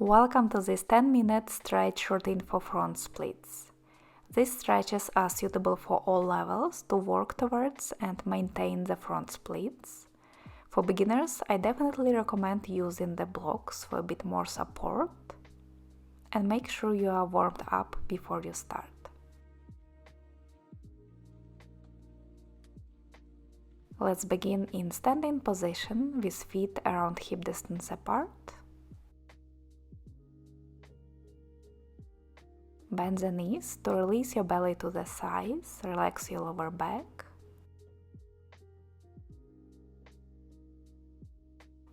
Welcome to this 10-minute stretch routine for front splits. These stretches are suitable for all levels to work towards and maintain the front splits. For beginners, I definitely recommend using the blocks for a bit more support, and make sure you are warmed up before you start. Let's begin in standing position with feet around hip distance apart. Bend the knees to release your belly to the sides, relax your lower back.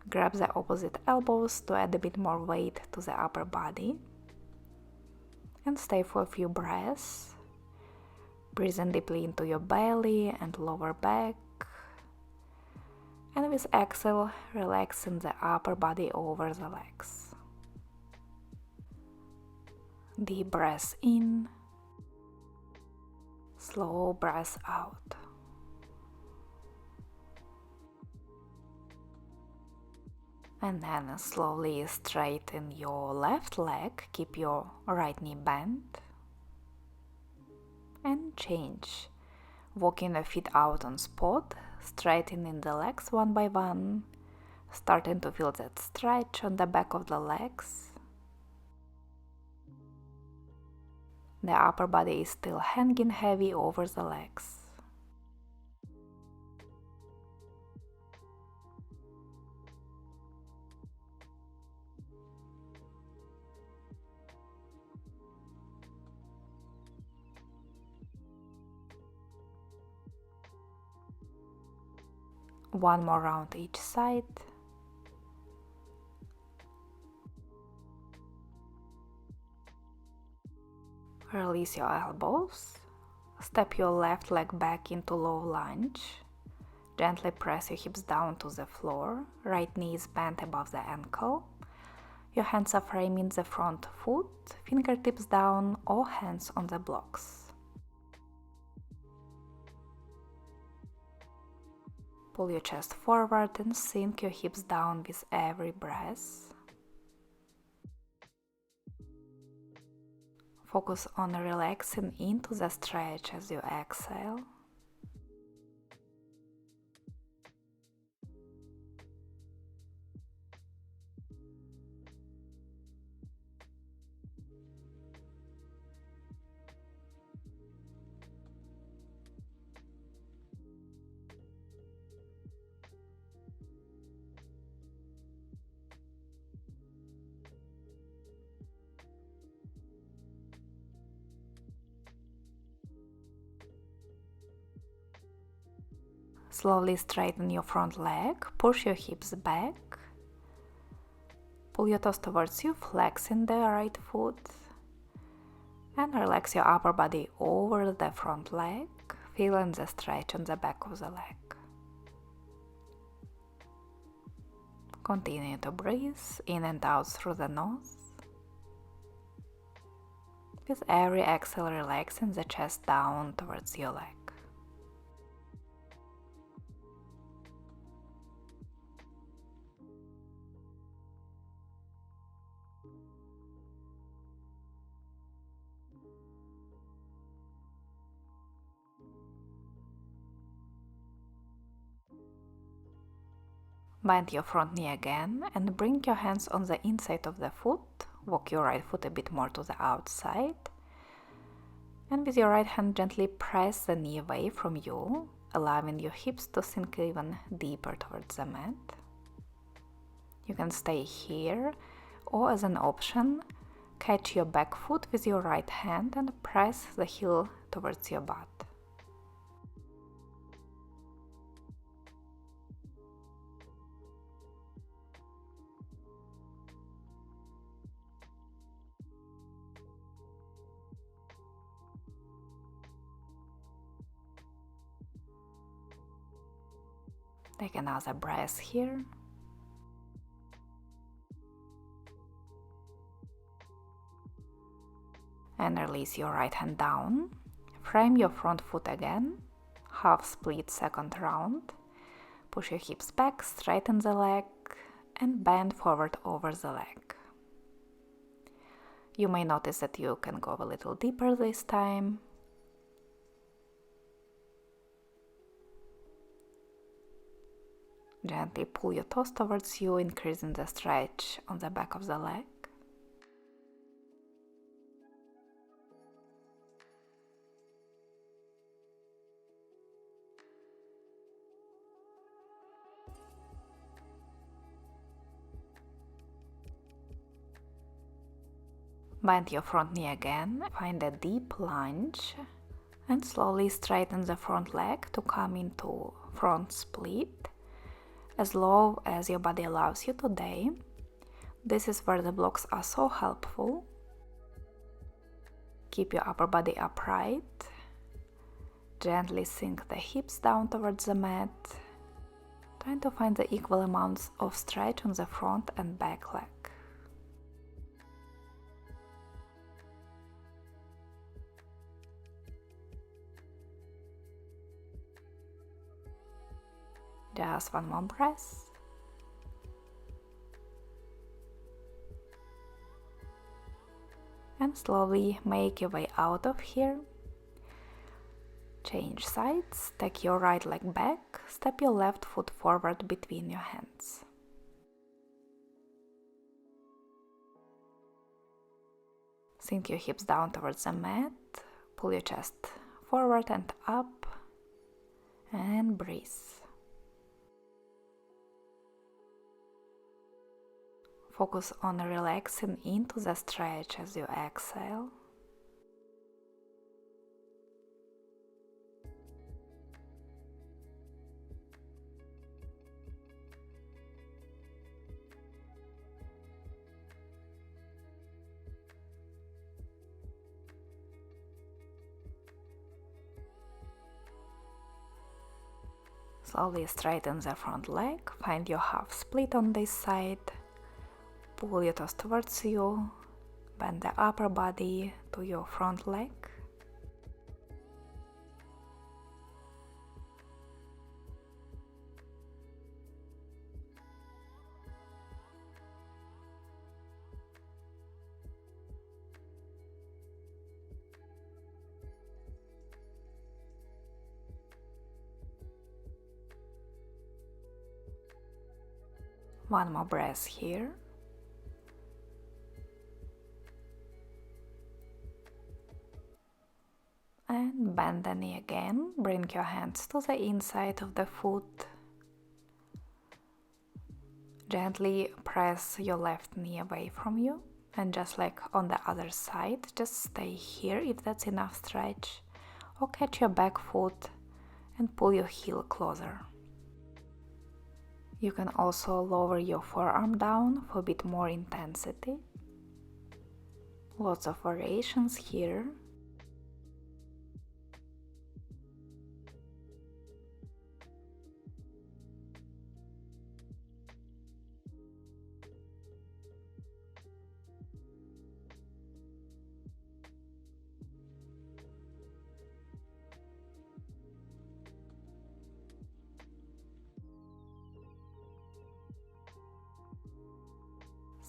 Grab the opposite elbows to add a bit more weight to the upper body. And stay for a few breaths. Breathe in deeply into your belly and lower back. And with exhale, relaxing the upper body over the legs. Deep breath in, slow breath out. And then slowly straighten your left leg, keep your right knee bent. And change. Walking the feet out on spot, straightening the legs one by one, starting to feel that stretch on the back of the legs. The upper body is still hanging heavy over the legs. One more round each side. Release your elbows. Step your left leg back into low lunge. Gently press your hips down to the floor. Right knee is bent above the ankle. Your hands are framing the front foot, fingertips down or hands on the blocks. Pull your chest forward and sink your hips down with every breath. Focus on relaxing into the stretch as you exhale. Slowly straighten your front leg, push your hips back, pull your toes towards you, flexing the right foot, and relax your upper body over the front leg, feeling the stretch on the back of the leg. Continue to breathe in and out through the nose. With every exhale, relaxing the chest down towards your leg. Bend your front knee again and bring your hands on the inside of the foot. Walk your right foot a bit more to the outside. And with your right hand gently press the knee away from you, allowing your hips to sink even deeper towards the mat. You can stay here, or as an option, catch your back foot with your right hand and press the heel towards your butt. Take another breath here. And release your right hand down. Frame your front foot again. Half split second round. Push your hips back, straighten the leg, and bend forward over the leg. You may notice that you can go a little deeper this time. Gently pull your toes towards you, increasing the stretch on the back of the leg. Bend your front knee again, find a deep lunge and slowly straighten the front leg to come into front split as low as your body allows you today. This is where the blocks are so helpful. Keep your upper body upright. Gently sink the hips down towards the mat, trying to find the equal amounts of stretch on the front and back leg. Just one more breath. And slowly make your way out of here. Change sides, take your right leg back, step your left foot forward between your hands. Sink your hips down towards the mat, pull your chest forward and up, and breathe. Focus on relaxing into the stretch as you exhale. Slowly straighten the front leg, find your half split on this side. Pull your toes towards you, bend the upper body to your front leg. One more breath here. And bend the knee again, bring your hands to the inside of the foot. Gently press your left knee away from you, and just like on the other side, just stay here if that's enough stretch, or catch your back foot and pull your heel closer. You can also lower your forearm down for a bit more intensity. Lots of variations here.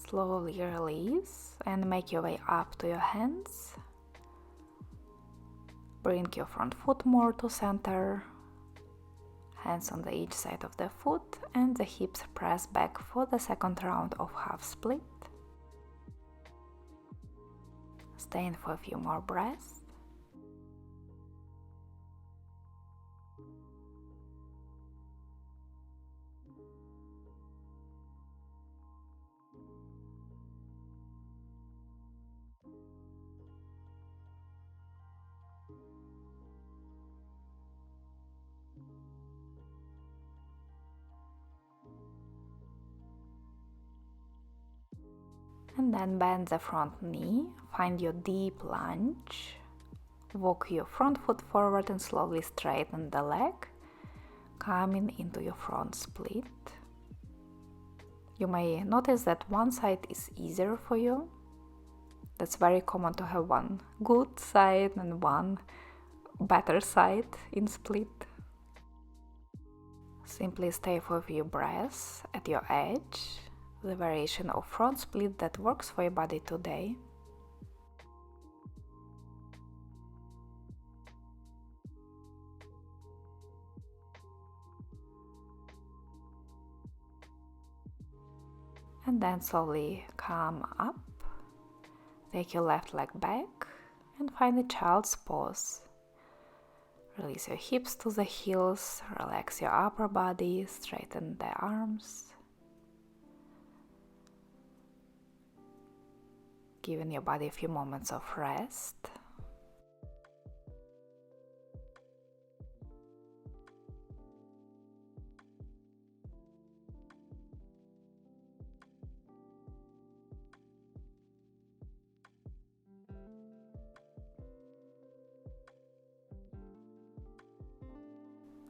Slowly release and make your way up to your hands. Bring your front foot more to center. Hands on each side of the foot and the hips press back for the second round of half split. Stay in for a few more breaths. And then bend the front knee, find your deep lunge, walk your front foot forward and slowly straighten the leg, coming into your front split. You may notice that one side is easier for you. That's very common to have one good side and one better side in split. Simply stay for a few breaths at your edge, the variation of front split that works for your body today. And then slowly come up. Take your left leg back and find the child's pose. Release your hips to the heels, relax your upper body, straighten the arms. Giving your body a few moments of rest.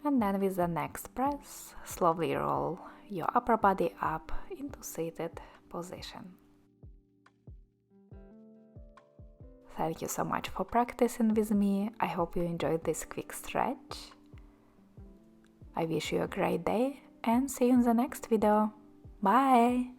And then with the next press, slowly roll your upper body up into seated position. Thank you so much for practicing with me. I hope you enjoyed this quick stretch. I wish you a great day and see you in the next video. Bye!